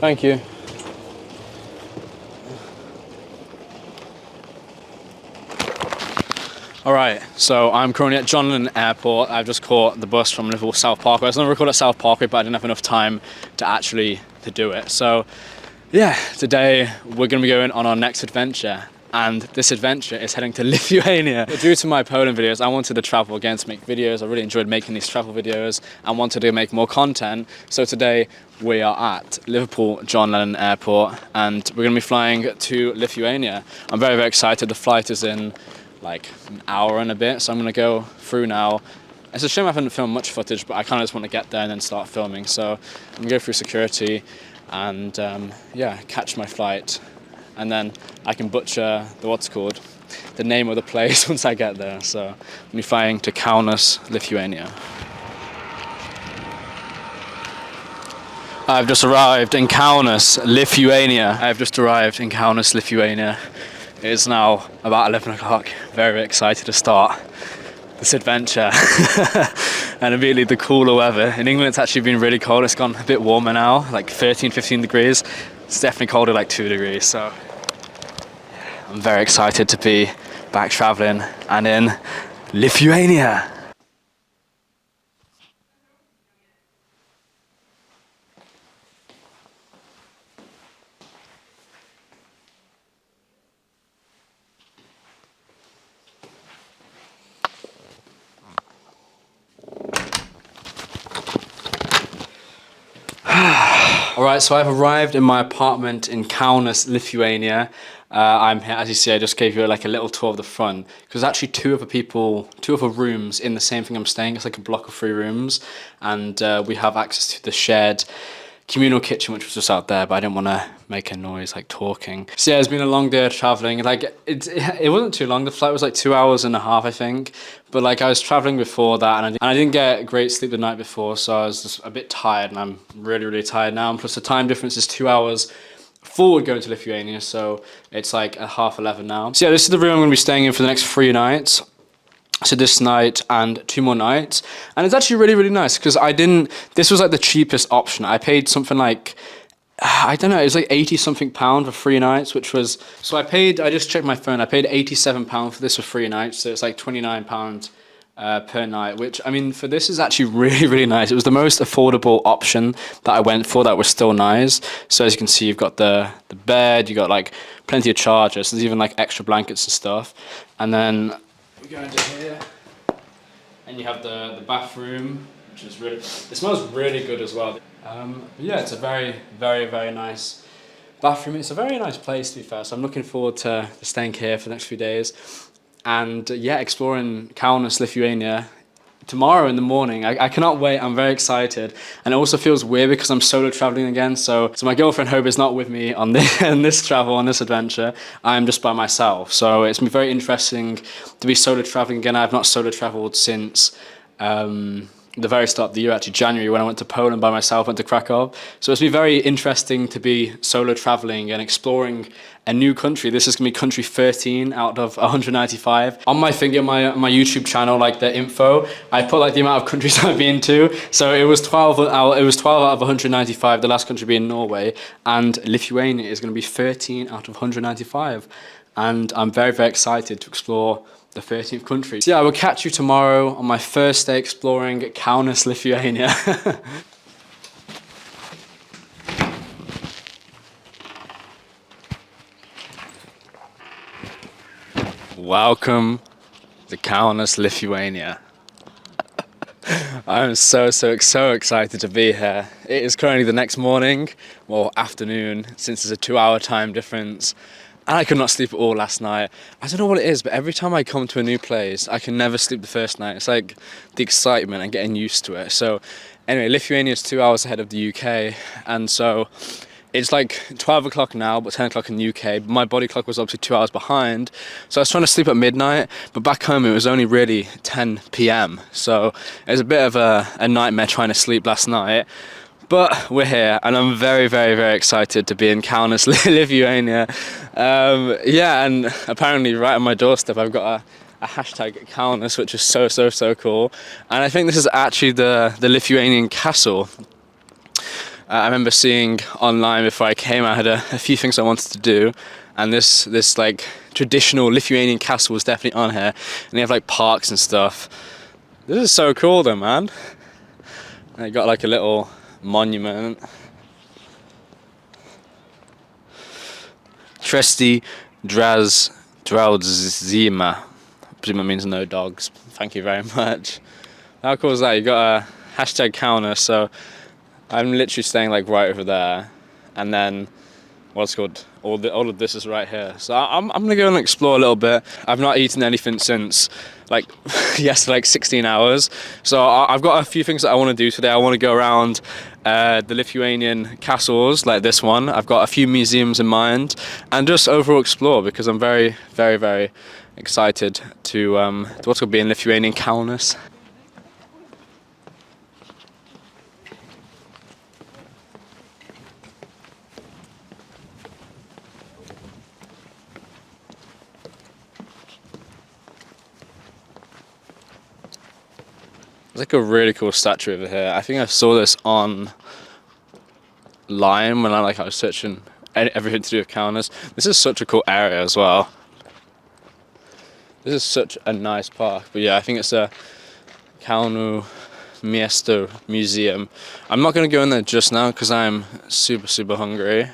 Thank you. Alright, so I'm currently at John Lennon Airport. I've just caught the bus from Liverpool South Parkway. I was going to record at South Parkway, but I didn't have enough time to do it. So yeah, today we're going to be going on our next adventure. And this adventure is heading to Lithuania. Due to my Poland videos, I wanted to travel again to make videos. I really enjoyed making these travel videos and wanted to make more content. So today we are at Liverpool John Lennon Airport and we're going to be flying to Lithuania. I'm very, very excited. The flight is in like an hour and a bit, so I'm going to go through now. It's a shame I haven't filmed much footage, but I kind of just want to get there and then start filming. So I'm going to go through security and yeah, catch my flight. And then I can butcher the name of the place once I get there. So I'm going to be flying to Kaunas, Lithuania. I've just arrived in Kaunas, Lithuania. It is now about 11 o'clock. Very, very excited to start this adventure. And immediately the cooler weather. In England it's actually been really cold. It's gone a bit warmer now, like 13, 15 degrees. It's definitely colder, like 2 degrees. So I'm very excited to be back traveling and in Lithuania. Alright, so I've arrived in my apartment in Kaunas, Lithuania. I'm here, as you see, I just gave you like a little tour of the front. Because there's actually two other rooms in the same thing I'm staying. It's like a block of 3 rooms. And we have access to the shared communal kitchen, which was just out there, but I didn't want to make a noise like talking. So yeah, it's been a long day of traveling. Like it wasn't too long. The flight was like 2 hours and a half, I think. But like I was traveling before that, and I didn't get great sleep the night before, so I was just a bit tired, and I'm really, really tired now. And plus the time difference is 2 hours forward going to Lithuania, so it's like at 11:30 now. So yeah, this is the room I'm going to be staying in for the next 3 nights. So this night and 2 more nights, and it's actually really, really nice because this was like the cheapest option. I paid something like, I don't know, it was like 80 something pound for 3 nights, which was, so I just checked my phone, I paid 87 pound for this for 3 nights, so it's like 29 pound per night, which I mean for this is actually really, really nice. It was the most affordable option that I went for that was still nice. So as you can see, you've got the bed, you got like plenty of chargers, there's even like extra blankets and stuff, and then we go into here, and you have the bathroom, which is really, it smells really good as well. Yeah, it's a very, very, very nice bathroom. It's a very nice place, to be fair, so I'm looking forward to staying here for the next few days. And yeah, exploring Kaunas, Lithuania tomorrow in the morning. I cannot wait. I'm very excited, and it also feels weird because I'm solo traveling again. So my girlfriend Hope is not with me on this travel, on this adventure. I'm just by myself. So it's been very interesting to be solo traveling again. I've not solo traveled since the very start of the year, actually January, when I went to Poland by myself, went to Krakow. So it's been very interesting to be solo traveling and exploring a new country. This is gonna be country 13 out of 195. On my thing, my YouTube channel, like the info, I put like the amount of countries I've been to. So it was 12 out of 195, the last country being Norway, and Lithuania is gonna be 13 out of 195. And I'm very, very excited to explore the 13th country. So yeah, I will catch you tomorrow on my first day exploring Kaunas, Lithuania. Welcome to Kaunas, Lithuania. I'm so excited to be here. It is currently the next morning, well afternoon, since there's a 2-hour time difference. And I could not sleep at all last night. I don't know what it is, but every time I come to a new place, I can never sleep the first night. It's like the excitement and getting used to it. So anyway, Lithuania is 2 hours ahead of the UK. And so it's like 12 o'clock now, but 10 o'clock in the UK. My body clock was obviously 2 hours behind. So I was trying to sleep at midnight, but back home it was only really 10 p.m. So it was a bit of a nightmare trying to sleep last night. But we're here, and I'm very, very, very excited to be in Kaunas, Lithuania. Yeah, and apparently right on my doorstep I've got a hashtag Kaunas, which is so cool. And I think this is actually the Lithuanian castle. I remember seeing online before I came, I had a few things I wanted to do, and this like traditional Lithuanian castle was definitely on here, and they have like parks and stuff. This is so cool though, man. And they got like a little monument. Tresti Draudzima. I presume it means no dogs. Thank you very much. How cool is that? You got a hashtag Kaunas, so I'm literally staying like right over there, and then what's called all of this is right here. So I'm gonna go and explore a little bit. I've not eaten anything since like like 16 hours. So I've got a few things that I want to do today. I want to go around the Lithuanian castles like this one. I've got a few museums in mind, and just overall explore because I'm very, very, very excited to what's going to be in Lithuanian Kaunas. There's like a really cool statue over here. I think I saw this online when I was searching everything to do with Kaunas. This is such a cool area as well. This is such a nice park. But yeah, I think it's a Kaunu Miesto Museum. I'm not going to go in there just now because I'm super, super hungry.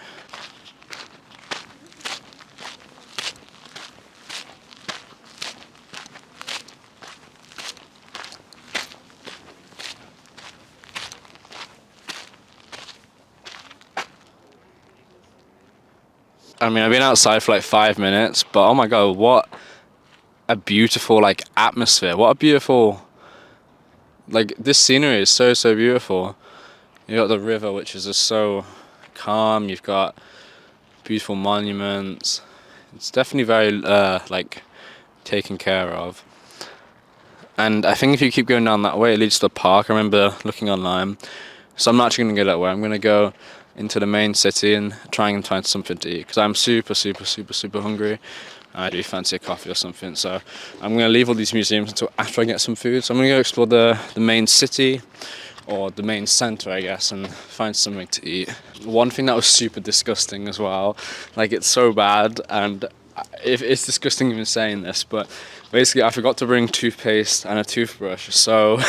I mean, I've been outside for like 5 minutes, but oh my god, what a beautiful like atmosphere. What a beautiful, like, this scenery is so, so beautiful. You got the river, which is just so calm. You've got beautiful monuments. It's definitely very like taken care of. And I think if you keep going down that way, it leads to the park. I remember looking online. So I'm not actually going to go that way. I'm going to go into the main city and try and find something to eat because I'm super, super, super, super hungry. I do fancy a coffee or something. So I'm going to leave all these museums until after I get some food. So I'm going to go explore the main city, or the main centre, I guess, and find something to eat. One thing that was super disgusting as well, like, it's so bad, and it's disgusting even saying this, but basically I forgot to bring toothpaste and a toothbrush. So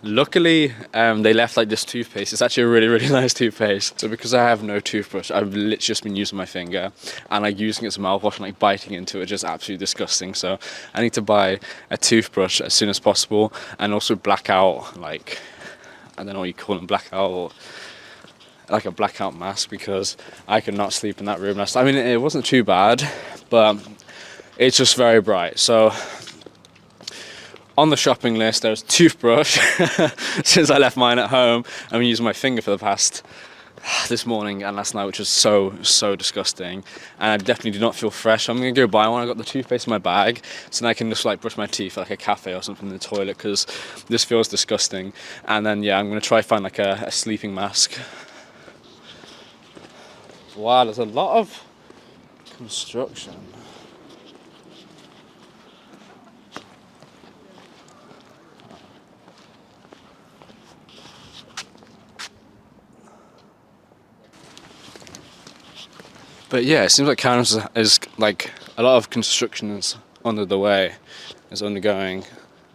luckily they left like this toothpaste. It's actually a really, really nice toothpaste. So because I have no toothbrush, I've literally just been using my finger and like using it as mouthwash and like biting into it, just absolutely disgusting. So I need to buy a toothbrush as soon as possible, and also blackout, like, I don't know what you call them, blackout, or like a blackout mask, because I could not sleep in that room last time. I mean, it wasn't too bad, but it's just very bright. So on the shopping list, there's toothbrush. Since I left mine at home, I've been using my finger for the past this morning and last night, which was so, so disgusting, and I definitely do not feel fresh. I'm gonna go buy one. I got the toothpaste in my bag, so now I can just like brush my teeth at like a cafe or something in the toilet, because this feels disgusting. And then yeah, I'm gonna try find like a sleeping mask. Wow, there's a lot of construction. But yeah, it seems like Kaunas is like a lot of construction is under the way, is undergoing,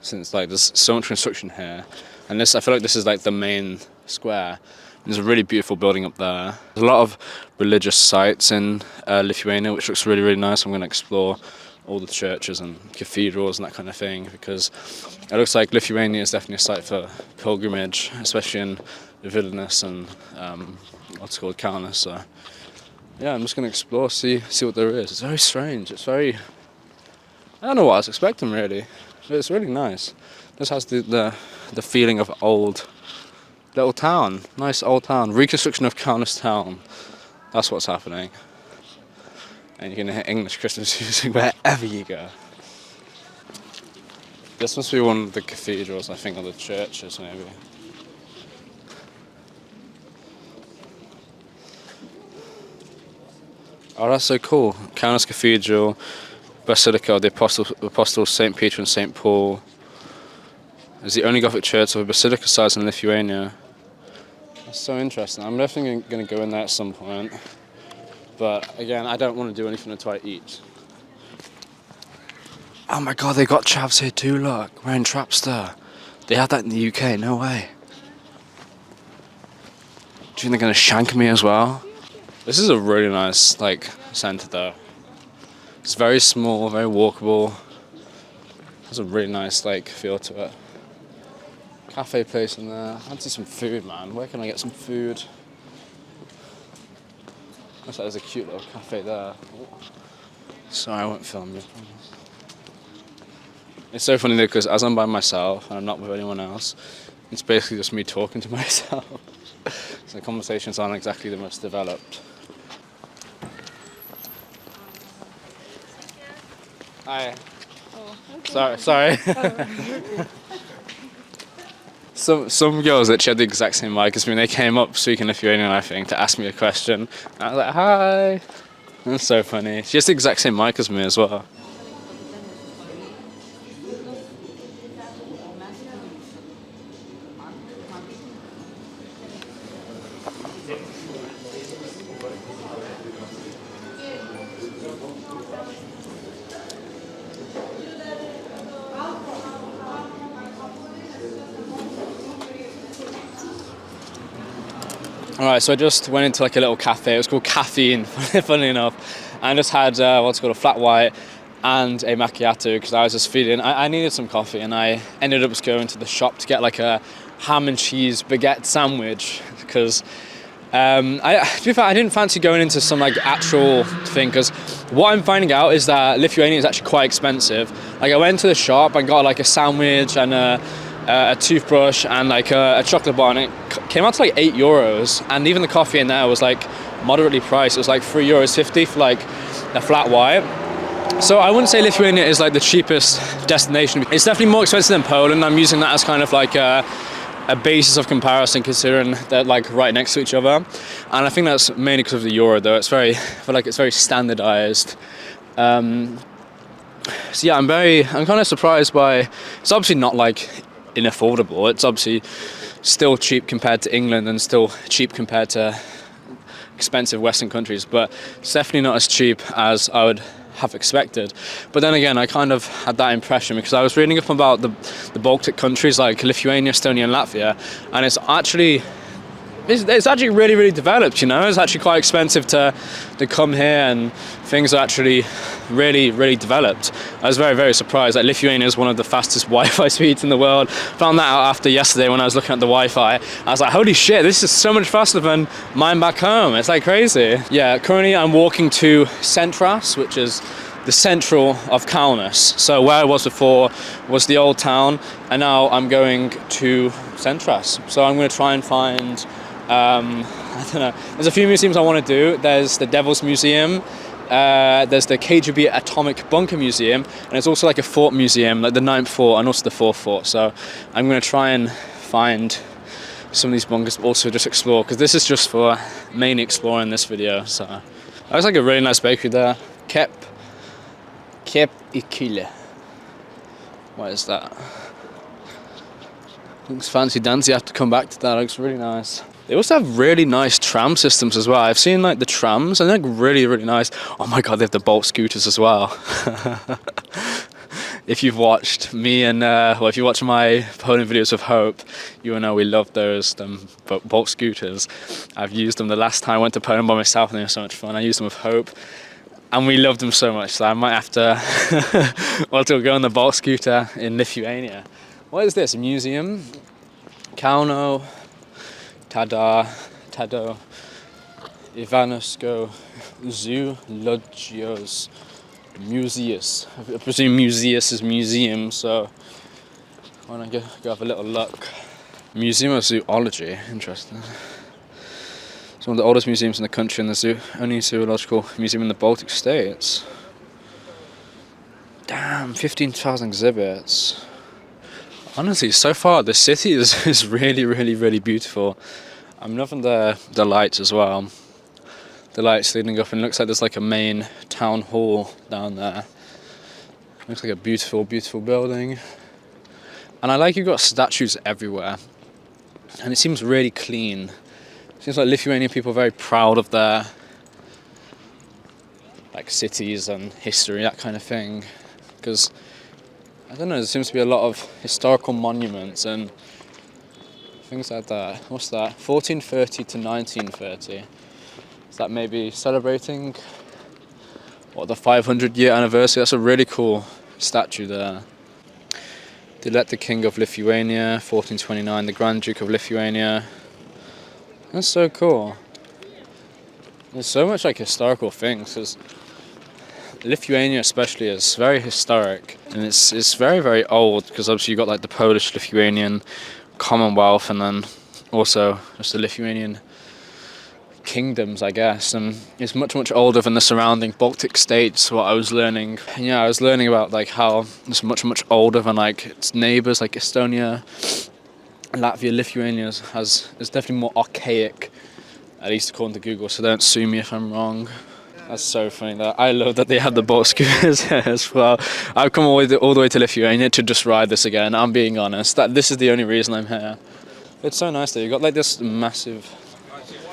since like there's so much construction here. And this, I feel like this is like the main square. There's a really beautiful building up there. There's a lot of religious sites in Lithuania, which looks really, really nice. I'm going to explore all the churches and cathedrals and that kind of thing, because it looks like Lithuania is definitely a site for pilgrimage, especially in Vilnius and what's called Kaunas. So yeah, I'm just going to explore, see what there is. It's very strange. It's very, I don't know what I was expecting really, but it's really nice. This has the feeling of old little town, nice old town, reconstruction of Kaunas town. That's what's happening. And you can hear English Christmas music wherever you go. This must be one of the cathedrals, I think, or the churches maybe. Oh, that's so cool. Kaunas Cathedral, Basilica of the Apostles St. Peter and St. Paul. It's the only Gothic church of a basilica size in Lithuania. That's so interesting. I'm definitely going to go in there at some point. But again, I don't want to do anything until I eat. Oh my god, they got chavs here too, look. We're in Trapster. They had that in the UK, no way. Do you think they're going to shank me as well? This is a really nice, like, centre though. It's very small, very walkable. Has a really nice, like, feel to it. Cafe place in there. I fancy some food, man. Where can I get some food? Looks like there's a cute little cafe there. Sorry, I won't film you. It's so funny though, because as I'm by myself and I'm not with anyone else, it's basically just me talking to myself. So the conversations aren't exactly the most developed. Hi. Oh, okay. Sorry. Some girls actually had the exact same mic as me. They came up speaking Lithuanian, I think, to ask me a question. And I was like, hi. That's so funny. She has the exact same mic as me as well. Alright, so I just went into like a little cafe. It was called Caffeine, funnily enough. And I just had what's called a flat white and a macchiato because I was just feeling, I needed some coffee, and I ended up just going to the shop to get like a ham and cheese baguette sandwich because to be fair, I didn't fancy going into some like actual thing, because what I'm finding out is that Lithuania is actually quite expensive. Like I went to the shop and got like a sandwich and a toothbrush and like a chocolate bar, and it came out to like €8, and even the coffee in there was like moderately priced. It was like €3.50 for like a flat white. So I wouldn't say Lithuania is like the cheapest destination. It's definitely more expensive than Poland. I'm using that as kind of like a basis of comparison, considering they're like right next to each other. And I think that's mainly because of the euro though. I feel like it's very standardized. So yeah, I'm kind of surprised by, it's obviously not like inaffordable. It's obviously still cheap compared to England and still cheap compared to expensive Western countries, but it's definitely not as cheap as I would have expected. But then again, I kind of had that impression because I was reading up about the Baltic countries like Lithuania, Estonia and Latvia, and it's actually really, really developed, you know. It's actually quite expensive to come here, and things are actually really, really developed. I was very, very surprised. Like Lithuania is one of the fastest Wi-Fi speeds in the world. Found that out after yesterday when I was looking at the Wi-Fi. I was like, holy shit, this is so much faster than mine back home. It's like crazy. Yeah, currently I'm walking to Centras, which is the central of Kaunas. So where I was before was the old town, and now I'm going to Centras. So I'm going to try and find I don't know. There's a few museums I want to do. There's the Devil's Museum. There's the KGB Atomic Bunker Museum, and there's also like a fort museum, like the 9th fort and also the 4th fort. So I'm going to try and find some of these bunkers, but also just explore, because this is just for mainly exploring this video. So that looks like a really nice bakery there. Kep Ikile. What is that? Looks fancy dancy. I have to come back to that. It looks really nice. They also have really nice tram systems as well. I've seen like the trams, and they're really, really nice. Oh my god, they have the Bolt scooters as well. If you've watched me and if you watch my Poland videos of Hope, you will know we love those Bolt scooters. I've used them the last time I went to Poland by myself, and they were so much fun. I used them with Hope, and we loved them so much. So I might have to go on the Bolt scooter in Lithuania. What is this? A museum? Kauno. Tado, Ivanosko, Zoologios, Museus. I presume Museus is museum, so why don't I go have a little look. Museum of Zoology, interesting. It's one of the oldest museums in the country, and the only zoological museum in the Baltic states. Damn, 15,000 exhibits. Honestly, so far the city is really, really, really beautiful. I'm loving the lights as well. The lights leading up, and it looks like there's like a main town hall down there. Looks like a beautiful, beautiful building. And I like you've got statues everywhere. And it seems really clean. Seems like Lithuanian people are very proud of their like cities and history, that kind of thing. Because I don't know, there seems to be a lot of historical monuments and things like that. What's that? 1430 to 1930. Is that maybe celebrating the 500-year anniversary? That's a really cool statue there. They elect the King of Lithuania, 1429, the Grand Duke of Lithuania. That's so cool. There's so much like historical things, because Lithuania especially is very historic, and it's very, very old, because obviously you've got like the Polish-Lithuanian Commonwealth, and then also just the Lithuanian kingdoms, I guess, and it's much, much older than the surrounding Baltic states, what I was learning. And yeah, I was learning about like how it's much, much older than like its neighbours, like Estonia, Latvia. Lithuania is definitely more archaic, at least according to Google, so don't sue me if I'm wrong. That's so funny. That I love that they have the boat scooters here as well. I've come all the way to Lithuania to just ride this again. I'm being honest. This is the only reason I'm here. It's so nice that you've got like this massive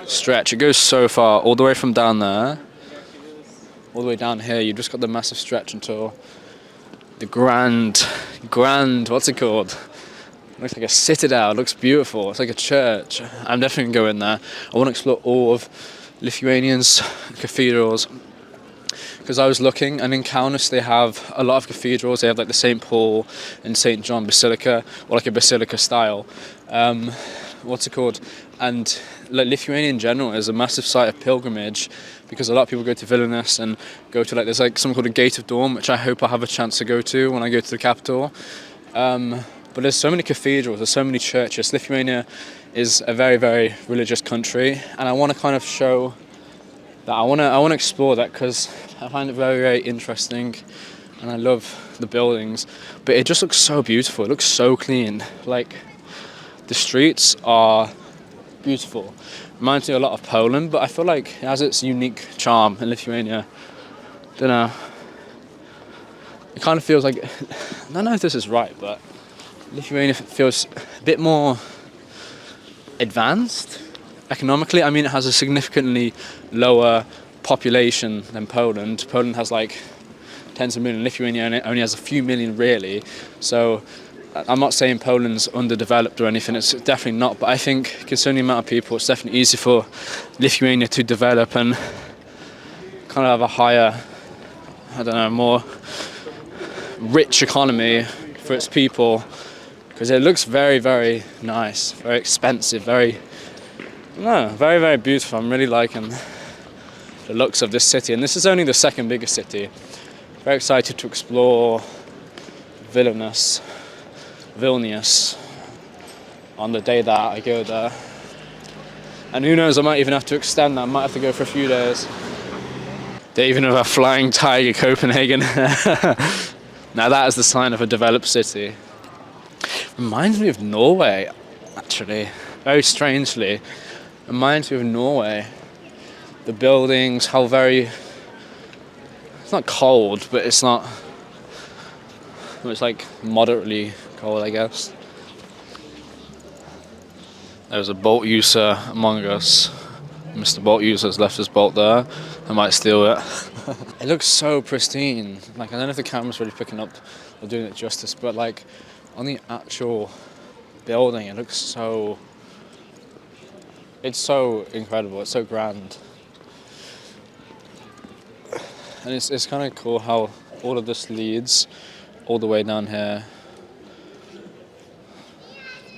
stretch. It goes so far, all the way from down there, all the way down here. You've just got the massive stretch until the grand, what's it called? It looks like a citadel. It looks beautiful. It's like a church. I'm definitely going to go in there. I want to explore all of Lithuania's cathedrals, because I was looking, and in Kaunas they have a lot of cathedrals. They have like the St. Paul and St. John Basilica, or like a basilica style. What's it called? And like Lithuania in general is a massive site of pilgrimage, because a lot of people go to Vilnius and go to like, there's like something called a Gate of Dawn, which I hope I have a chance to go to when I go to the capital. But there's so many cathedrals, there's so many churches. Lithuania is a very, very religious country, and I want to kind of show that. I want to explore that, because I find it very, very interesting, and I love the buildings. But it just looks so beautiful. It looks so clean. Like, the streets are beautiful. Reminds me a lot of Poland, but I feel like it has its unique charm in Lithuania. Don't know. It kind of feels like, I don't know if this is right, but Lithuania feels a bit more advanced economically. I mean, it has a significantly lower population than Poland. Poland has like tens of millions. Lithuania only has a few million, really. So I'm not saying Poland's underdeveloped or anything. It's definitely not. But I think, considering the amount of people, it's definitely easy for Lithuania to develop and kind of have a higher, I don't know, more rich economy for its people. Because it looks very, very nice, very expensive, very, very beautiful. I'm really liking the looks of this city. And this is only the second biggest city. Very excited to explore Vilnius on the day that I go there. And who knows, I might even have to extend that. I might have to go for a few days. They even have a flying tiger, Copenhagen. Now that is the sign of a developed city. Reminds me of Norway, actually. Very strangely. Reminds me of Norway. The buildings, how very... It's not cold, but it's not... It's like moderately cold, I guess. There's a bolt user among us. Mr. Bolt user has left his bolt there. I might steal it. It looks so pristine. Like, I don't know if the camera's really picking up or doing it justice, but like on the actual building, it looks so... It's so incredible. It's so grand. And it's kind of cool how all of this leads all the way down here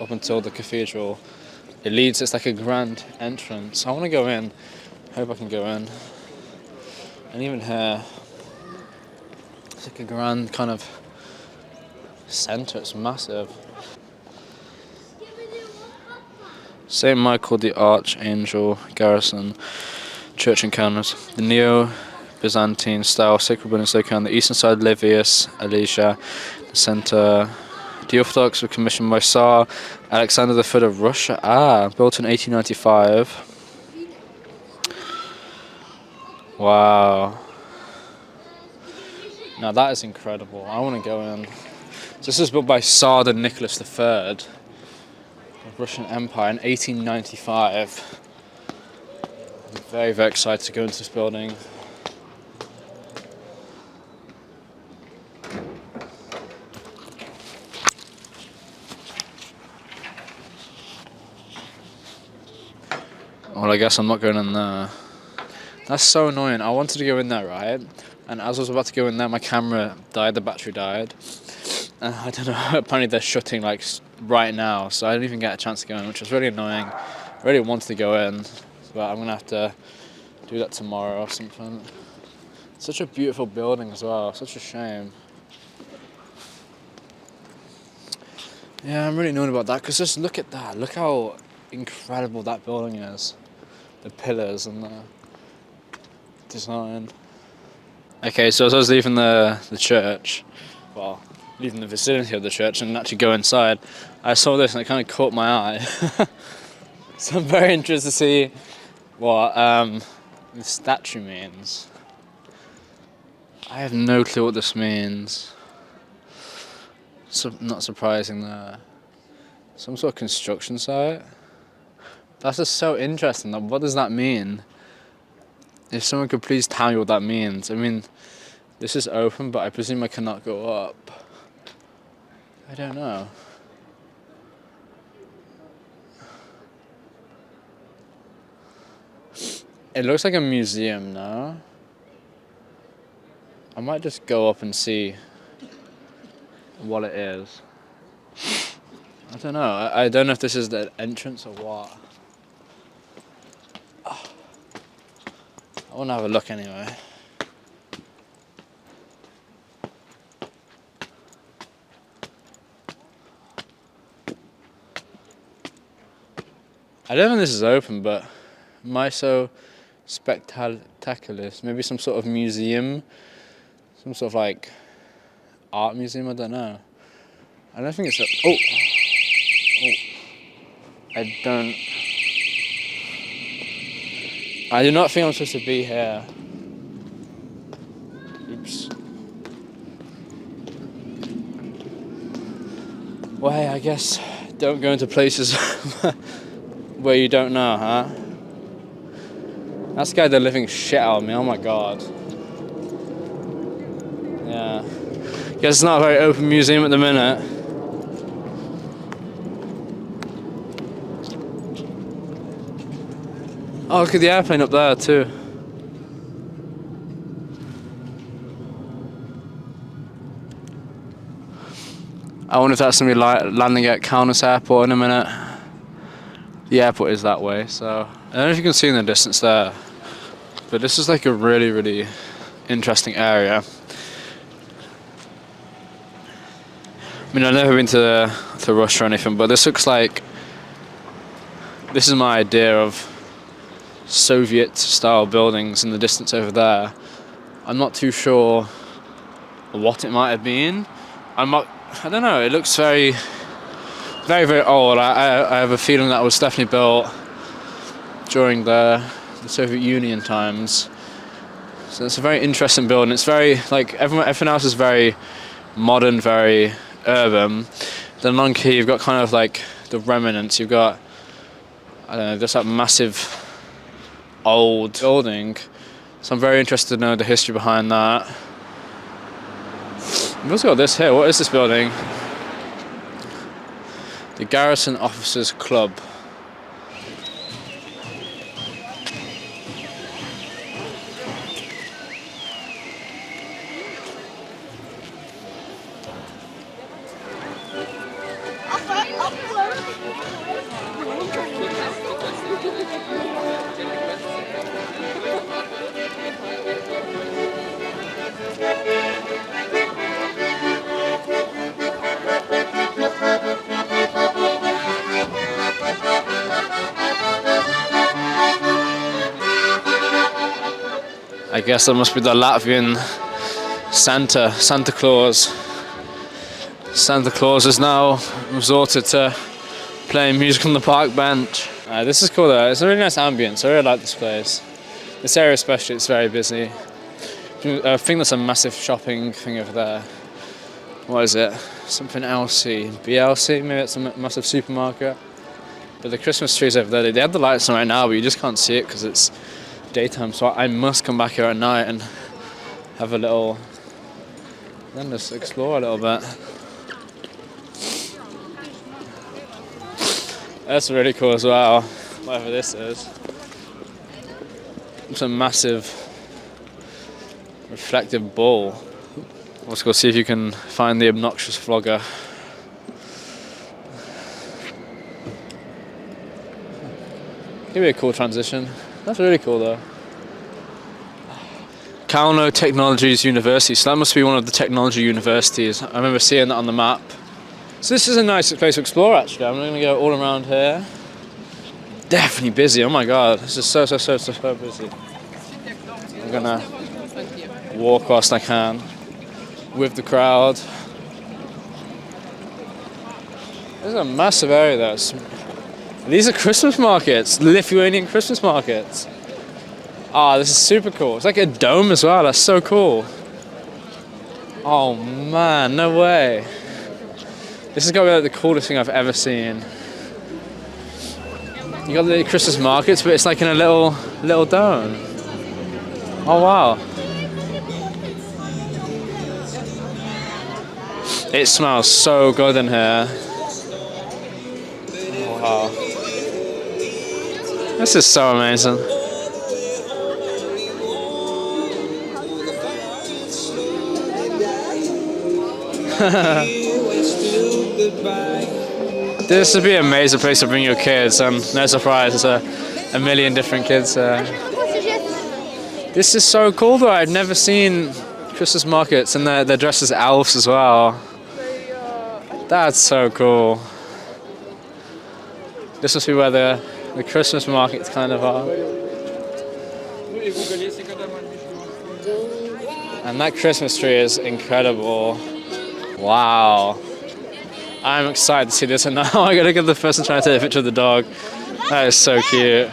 up until the cathedral. It leads, it's like a grand entrance. I want to go in. Hope I can go in. And even here, it's like a grand kind of centre. It's massive. St. Michael the Archangel Garrison Church in Kaunas. The Neo-Byzantine style sacred building is located on the eastern side of Livius, Alicia, the centre. The Orthodox were commissioned by Tsar Alexander III of Russia. Built in 1895. Wow. Now that is incredible. I want to go in. This was built by Tsar Nicholas III of Russian Empire in 1895. Very, very excited to go into this building. Well, I guess I'm not going in there. That's so annoying. I wanted to go in there, right? And as I was about to go in there, my camera died, the battery died. And I don't know, apparently they're shutting like right now, so I didn't even get a chance to go in, which was really annoying. I really wanted to go in, but I'm gonna have to do that tomorrow or something. Such a beautiful building as well, such a shame. Yeah, I'm really annoyed about that, because just look at that. Look how incredible that building is. The pillars and the design. Okay, so as I was leaving the church, well, leaving the vicinity of the church and actually go inside, I saw this and it kind of caught my eye. So I'm very interested to see what the statue means. I have no clue what this means. So, not surprising there. Some sort of construction site. That's just so interesting. What does that mean? If someone could please tell me what that means. I mean, this is open, but I presume I cannot go up. I don't know. It looks like a museum now. I might just go up and see what it is. I don't know. I don't know if this is the entrance or what. I want to have a look anyway. I don't think this is open, but Miso Spectaculis, maybe some sort of museum, some sort of like art museum, I don't know. I don't think it's I do not think I'm supposed to be here. Oops. Well, hey, I guess don't go into places where you don't know, huh? That scared the living shit out of me, oh my god. Yeah. Guess it's not a very open museum at the minute. Oh, look at the airplane up there too. I wonder if that's going to be landing at Kaunas airport in a minute. The airport is that way, so I don't know if you can see in the distance there, but this is like a really, really interesting area. I mean, I've never been to Russia or anything, but this looks like, this is my idea of Soviet-style buildings in the distance over there. I'm not too sure what it might have been. I don't know, it looks very, very, very old. I have a feeling that was definitely built during the Soviet Union times. So it's a very interesting building. It's very, like, everything else is very modern, very urban. Then along here you've got kind of like the remnants. You've got, I don't know, just that massive old building. So I'm very interested to know the history behind that. We've also got this here. What is this building? The Garrison Officers Club. I guess that must be the Latvian Santa Claus. Santa Claus has now resorted to playing music on the park bench. This is cool though, it's a really nice ambience, I really like this place. This area especially, it's very busy. I think there's a massive shopping thing over there. What is it? Something LC, BLC, maybe it's a massive supermarket. But the Christmas trees over there, they have the lights on right now, but you just can't see it because it's daytime, so I must come back here at night and have a little, then just explore a little bit. That's really cool as well, whatever this is. It's a massive reflective ball. Let's go see if you can find the obnoxious vlogger. Give me a cool transition. That's really cool though. Kaunas Technologies University, so that must be one of the technology universities. I remember seeing that on the map. So this is a nice place to explore actually. I'm going to go all around here. Definitely busy, oh my god, this is so busy. I'm going to walk whilst I can with the crowd. This is a massive area though. These are Christmas markets, Lithuanian Christmas markets. Ah, this is super cool. It's like a dome as well, that's so cool. Oh man, no way. This is gonna be like the coolest thing I've ever seen. You got the Christmas markets, but it's like in a little dome. Oh wow. It smells so good in here. Wow. This is so amazing. This would be an amazing place to bring your kids, and no surprise, there's a million different kids. This is so cool though, I've never seen Christmas markets, and they're dressed as elves as well. That's so cool. This must be where the Christmas markets kind of are. And that Christmas tree is incredible. Wow. I'm excited to see this, and now I gotta get the person trying to take a picture of the dog. That is so cute.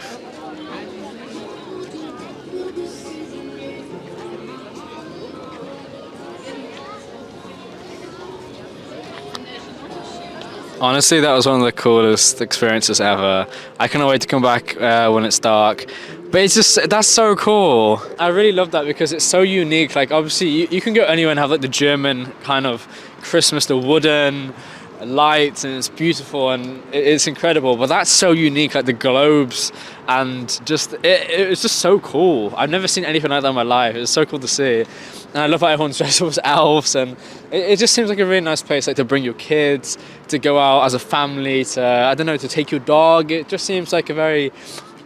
Honestly, that was one of the coolest experiences ever. I cannot wait to come back when it's dark. But it's just, that's so cool. I really love that because it's so unique. Like obviously you can go anywhere and have like the German kind of Christmas, the wooden lights, and it's beautiful and it's incredible. But that's so unique, like the globes, and just it's just so cool. I've never seen anything like that in my life. It's so cool to see. And I love how everyone's dressed up as elves, and it just seems like a really nice place, like to bring your kids, to go out as a family, to, I don't know, to take your dog. It just seems like a very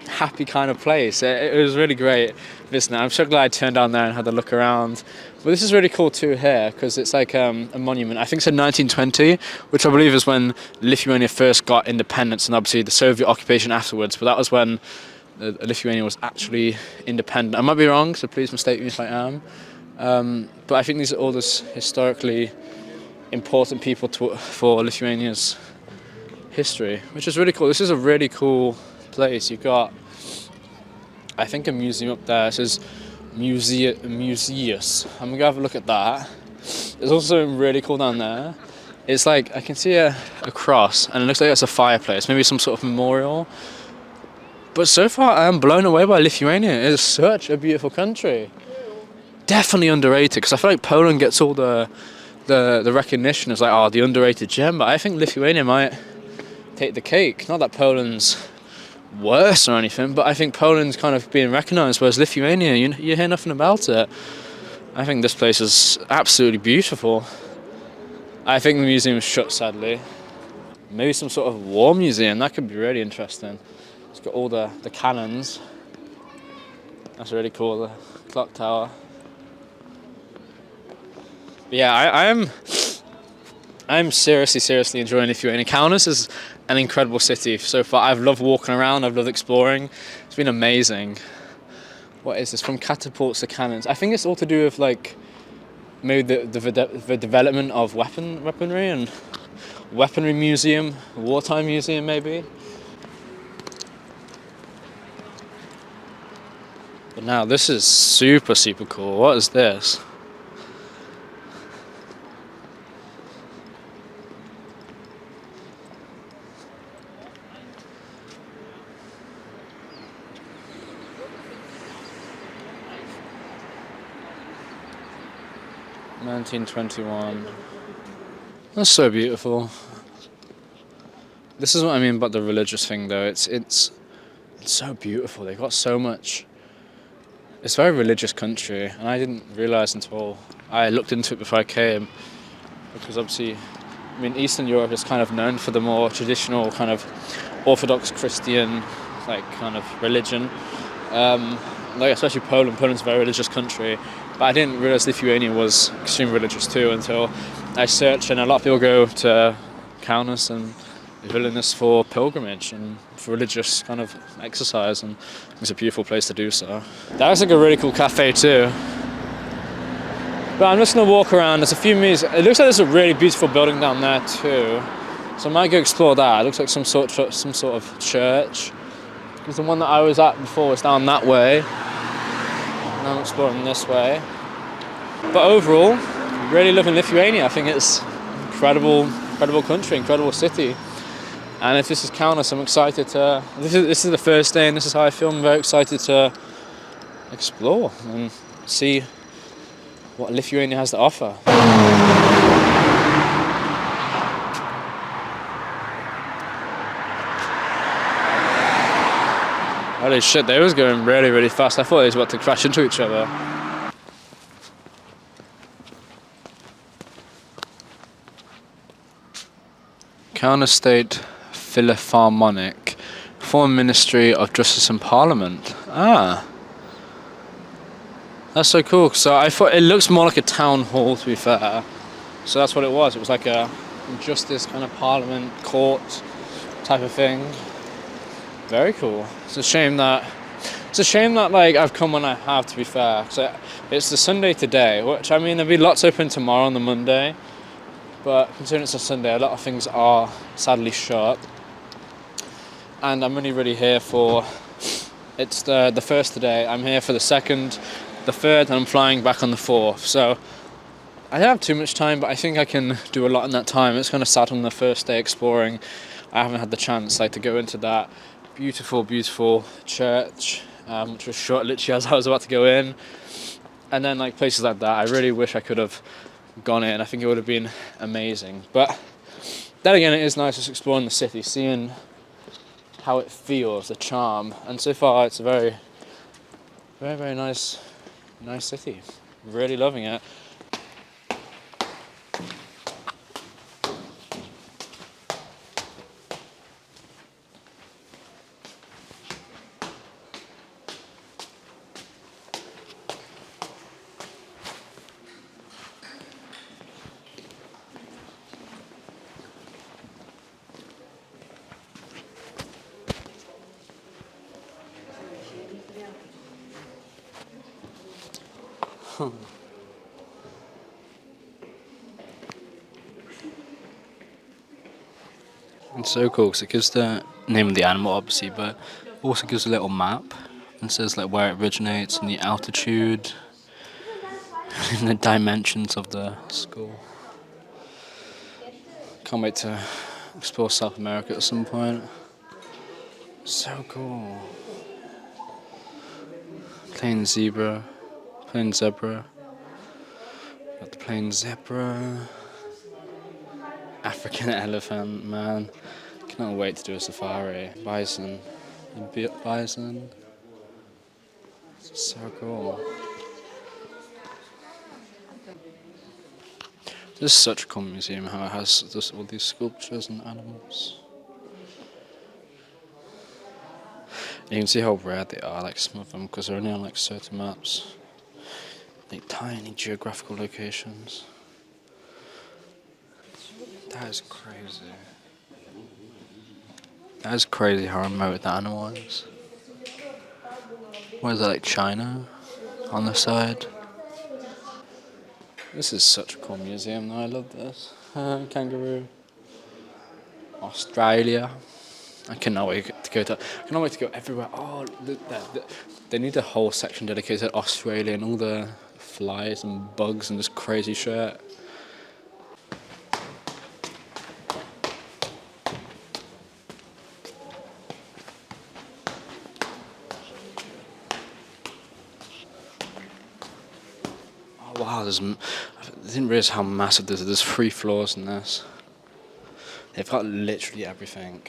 happy kind of place. It was really great visiting. I'm so glad I turned down there and had a look around. But this is really cool too here, because it's like a monument. I think it's in 1920, which I believe is when Lithuania first got independence, and obviously the Soviet occupation afterwards. But that was when Lithuania was actually independent. I might be wrong, so please mistake me if I am. But I think these are all just historically important people for Lithuania's history, which is really cool. This is a really cool place. You've got, I think, a museum up there. It says Museus. I'm gonna go have a look at that. There's also something really cool down there. It's like, I can see a cross, and it looks like it's a fireplace, maybe some sort of memorial. But so far I am blown away by Lithuania. It is such a beautiful country. Definitely underrated, because I feel like Poland gets all the recognition as like, oh, the underrated gem, but I think Lithuania might take the cake. Not that Poland's worse or anything, but I think Poland's kind of being recognised, whereas Lithuania, you hear nothing about it. I think this place is absolutely beautiful. I think the museum is shut, sadly. Maybe some sort of war museum, that could be really interesting. It's got all the cannons. That's really cool, the clock tower. But yeah, I'm seriously enjoying Lithuania. Kaunas is an incredible city so far. I've loved walking around, I've loved exploring. It's been amazing. What is this? From catapults to cannons. I think it's all to do with like maybe the development of weaponry and weaponry museum, wartime museum maybe. But now this is super cool. What is this? 1921. That's so beautiful. This is what I mean about the religious thing, though. It's so beautiful. They've got so much. It's a very religious country, and I didn't realize until I looked into it before I came, because obviously, I mean, Eastern Europe is kind of known for the more traditional kind of Orthodox Christian, like kind of religion. Like especially Poland. Poland's a very religious country, but I didn't realize Lithuania was extremely religious too until I searched, and a lot of people go to Kaunas and Vilnius for pilgrimage and for religious kind of exercise, and it's a beautiful place to do so. That looks like a really cool cafe too. But I'm just gonna walk around. There's a few meters. It looks like there's a really beautiful building down there too, so I might go explore that. It looks like some sort of church. Because the one that I was at before was down that way. Now I'm exploring this way. But overall, really loving Lithuania. I think it's incredible country, incredible city. And if this is Kaunas, I'm excited to. This is the first day, and this is how I feel. I'm very excited to explore and see what Lithuania has to offer. Holy shit, they was going really, really fast. I thought they was about to crash into each other. Kaunas State Philharmonic, former Ministry of Justice and Parliament. Ah. That's so cool. So I thought it looks more like a town hall, to be fair. So that's what it was. It was like a justice kind of parliament court type of thing. Very cool. It's a shame that like I've come when I have, to be fair. So it's the Sunday today, which I mean there'll be lots open tomorrow on the Monday, but considering it's a Sunday, a lot of things are sadly shut. And I'm only really here for it's the first today. I'm here for the second, the third, and I'm flying back on the fourth. So I don't have too much time, but I think I can do a lot in that time. It's kind of sad on the first day exploring. I haven't had the chance like to go into that beautiful church, which was shut literally as I was about to go in, and then like places like that. I really wish I could have gone in. I think it would have been amazing. But then again, it is nice just exploring the city, seeing how it feels, the charm, and so far it's a very, very, very nice city. Really loving it. It's so cool because it gives the name of the animal, obviously, but also gives a little map and says like where it originates and the altitude and the dimensions of the skull. Can't wait to explore South America at some point. So cool. Plain zebra. Got the plain zebra. African elephant, man. Cannot wait to do a safari. Bison. So cool. This is such a cool museum, how it has all these sculptures and animals. You can see how rare they are, like some of them, because they're only on like certain maps. Like tiny geographical locations. That is crazy. That is crazy how remote that animal is. What is that, like China on the side? This is such a cool museum though, I love this. Kangaroo. Australia. I cannot wait to go everywhere. Oh, they need a whole section dedicated to Australia and all the flies and bugs and this crazy shit. Oh Wow, I didn't realize how massive this is. There's 3 floors in this. They've got literally everything.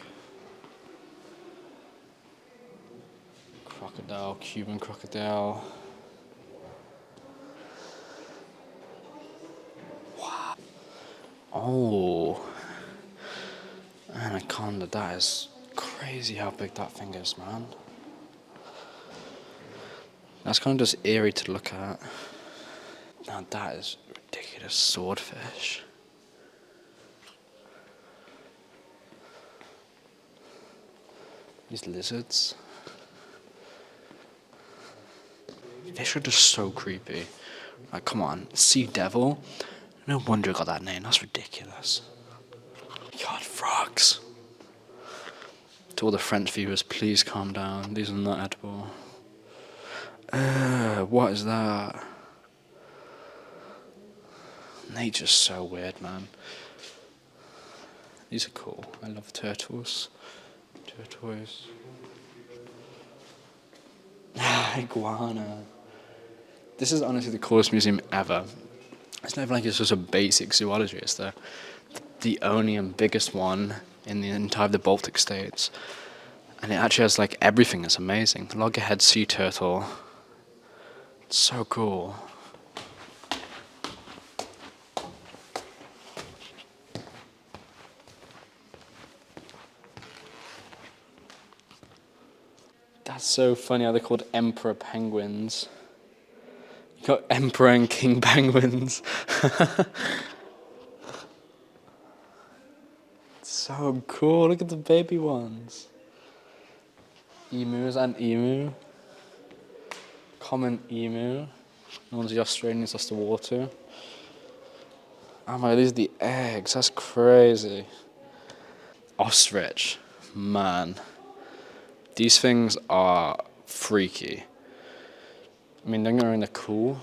Crocodile, Cuban crocodile. Wow. Oh. Anaconda, that is crazy how big that thing is, man. That's kind of just eerie to look at. Now that is ridiculous swordfish. These lizards. Fish are just so creepy. Like, come on, sea devil. No wonder it got that name. That's ridiculous. God, frogs. To all the French viewers, please calm down. These are not edible. What is that? Nature's so weird, man. These are cool. I love turtles. Turtles. Iguana. This is honestly the coolest museum ever. It's not even like it's just a basic zoology. It's the only and biggest one in the entire of the Baltic states. And it actually has like everything. It's amazing. Loggerhead sea turtle. It's so cool. That's so funny how they're called emperor penguins. You got emperor and king penguins. So cool, look at the baby ones. Emus and emu. Common emu. One's the Australians, that's the water. Oh my, these are the eggs, that's crazy. Ostrich, man. These things are freaky. I mean, don't get me wrong, they're cool.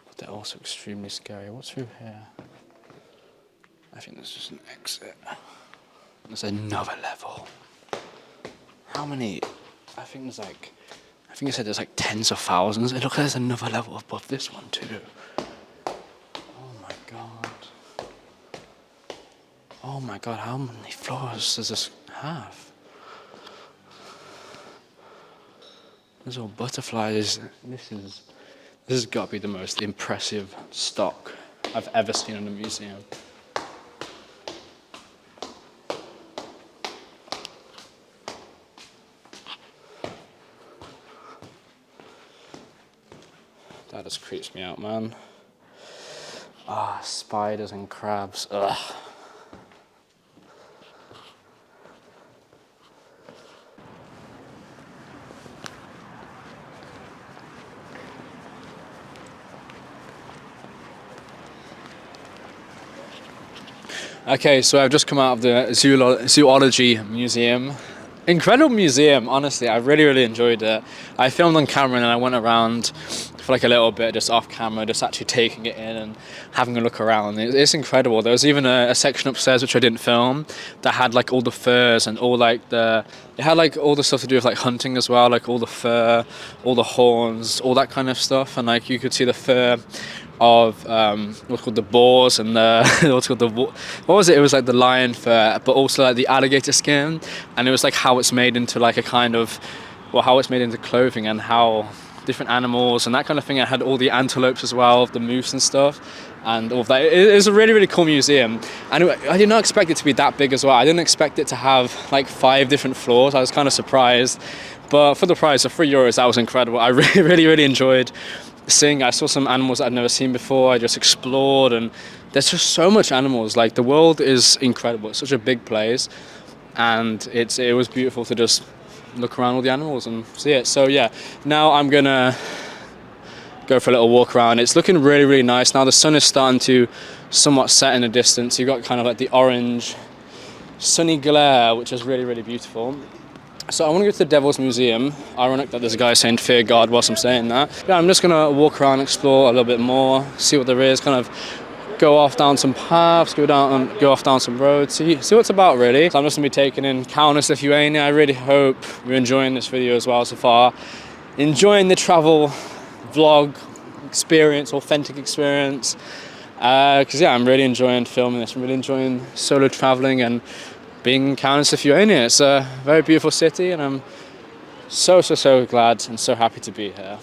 But they're also extremely scary. What's through here? I think there's just an exit. There's another level. How many? I think it said there's like tens of thousands. And look, there's another level above this one too. Oh my god. Oh my god, how many floors does this have? There's all butterflies. This has got to be the most impressive stock I've ever seen in a museum. That just creeps me out, man. Ah, spiders and crabs. Ugh. Okay, so I've just come out of the Zoology Museum. Incredible museum, honestly. I really enjoyed it. I filmed on camera and I went around for like a little bit, just off camera, just actually taking it in and having a look around. It's incredible. There was even a section upstairs which I didn't film that had like all the furs and all like it had like all the stuff to do with like hunting as well, like all the fur, all the horns, all that kind of stuff. And like you could see the fur of what's called the boars and what was it? It was like the lion fur, but also like the alligator skin, and it was like how it's made into like a kind of, well, how it's made into clothing and how different animals and that kind of thing. I had all the antelopes as well, the moose and stuff, and all of that. It was a really cool museum, and I did not expect it to be that big as well. I didn't expect it to have like 5 different floors. I was kind of surprised, but for the price of €3, that was incredible. I really enjoyed seeing. I saw some animals that I'd never seen before. I just explored, and there's just so much animals. Like, the world is incredible. It's such a big place, and it was beautiful to just look around all the animals and see it. So yeah, now I'm gonna go for a little walk around. It's looking really nice now. The sun is starting to somewhat set in the distance. You've got kind of like the orange sunny glare, which is really beautiful. So I want to go to the Devil's Museum. Ironic that there's a guy saying fear God whilst I'm saying that. Yeah, I'm just going to walk around, explore a little bit more, see what there is, kind of go off down some paths, go off down some roads, see what's about really. So I'm just going to be taking in Kaunas, Lithuania. I really hope you're enjoying this video as well so far. Enjoying the travel vlog, experience, authentic experience. Because yeah, I'm really enjoying filming this. I'm really enjoying solo traveling and being in Kaunas, Lithuania. It's a very beautiful city, and I'm so glad and so happy to be here.